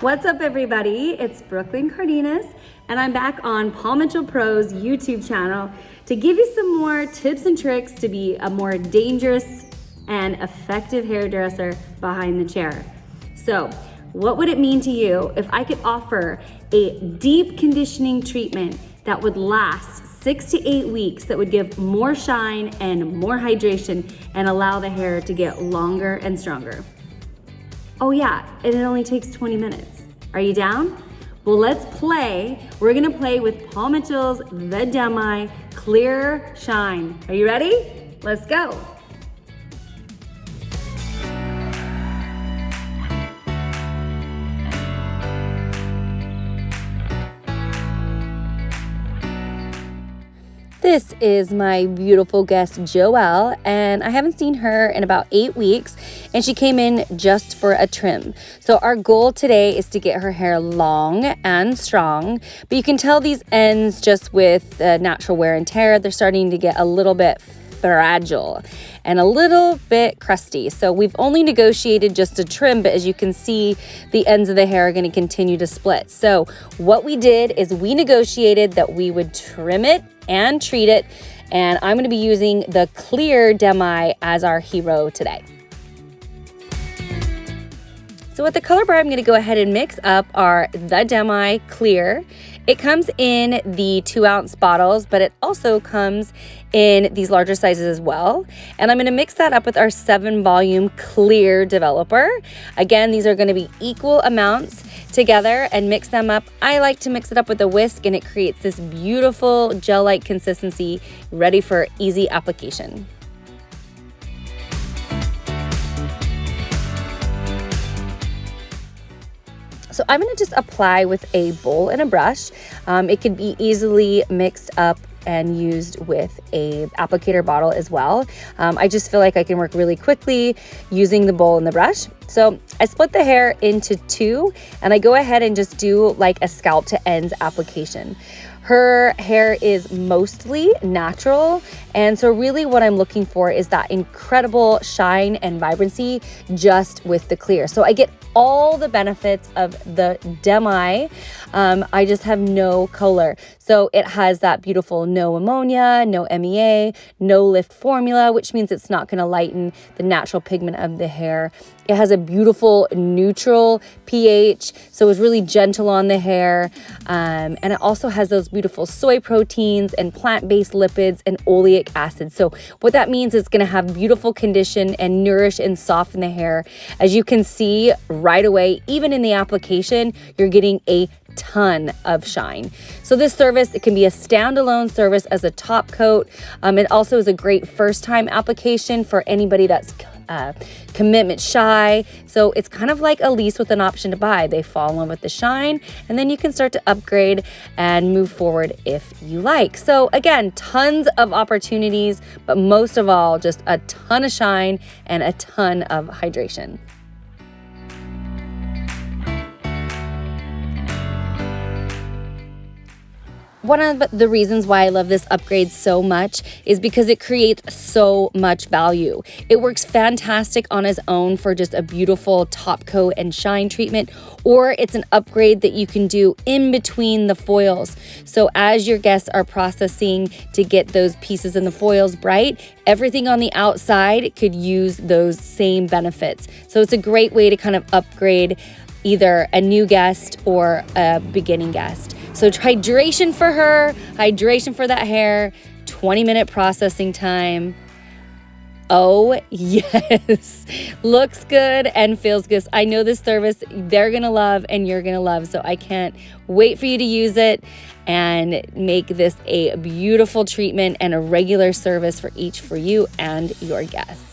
What's up, everybody? It's Brooklyn Cardenas, and I'm back on Paul Mitchell Pro's YouTube channel to give you some more tips and tricks to be a more dangerous and effective hairdresser behind the chair. So, what would it mean to you if I could offer a deep conditioning treatment that would last 6 to 8 weeks, that would give more shine and more hydration and allow the hair to get longer and stronger? Oh yeah, and it only takes 20 minutes. Are you down? Well, let's play. We're gonna play with Paul Mitchell's The Demi Clear Shine. Are you ready? Let's go. This is my beautiful guest, Joelle, and I haven't seen her in about 8 weeks, and she came in just for a trim. So our goal today is to get her hair long and strong, but you can tell these ends just with natural wear and tear, they're starting to get a little bit fragile and a little bit crusty. So we've only negotiated just a trim, but as you can see, the ends of the hair are going to continue to split. So what we did is we negotiated that we would trim it and treat it, and I'm going to be using the clear Demi as our hero today. So with the color bar, I'm going to go ahead and mix up our The Demi Clear. It comes in the 2-ounce bottles, but it also comes in these larger sizes as well. And I'm going to mix that up with our 7-volume clear developer. Again, these are going to be equal amounts together and mix them up. I like to mix it up with a whisk, and it creates this beautiful gel-like consistency ready for easy application. So I'm going to just apply with a bowl and a brush. It can be easily mixed up and used with a applicator bottle as well. I just feel like I can work really quickly using the bowl and the brush. So I split the hair into 2, and I go ahead and just do like a scalp to ends application. Her hair is mostly natural, and so really what I'm looking for is that incredible shine and vibrancy just with the clear. So I get all the benefits of the Demi. I just have no color. So it has that beautiful no ammonia, no MEA, no lift formula, which means it's not going to lighten the natural pigment of the hair. It has a beautiful neutral pH, so it's really gentle on the hair. And it also has those beautiful soy proteins and plant-based lipids and oleic acid. So what that means is it's going to have beautiful condition and nourish and soften the hair. As you can see right away, even in the application, you're getting a ton of shine. So this service, it can be a standalone service as a top coat. It also is a great first time application for anybody that's commitment shy. So it's kind of like a lease with an option to buy. They fall in love with the shine, and then you can start to upgrade and move forward if you like. So again, tons of opportunities, but most of all, just a ton of shine and a ton of hydration. One of the reasons why I love this upgrade so much is because it creates so much value. It works fantastic on its own for just a beautiful top coat and shine treatment, or it's an upgrade that you can do in between the foils. So as your guests are processing to get those pieces in the foils bright, everything on the outside could use those same benefits. So it's a great way to kind of upgrade either a new guest or a beginning guest. So hydration for her, hydration for that hair, 20-minute processing time. Oh yes, looks good and feels good. I know this service they're gonna love and you're gonna love, so I can't wait for you to use it and make this a beautiful treatment and a regular service for you and your guests.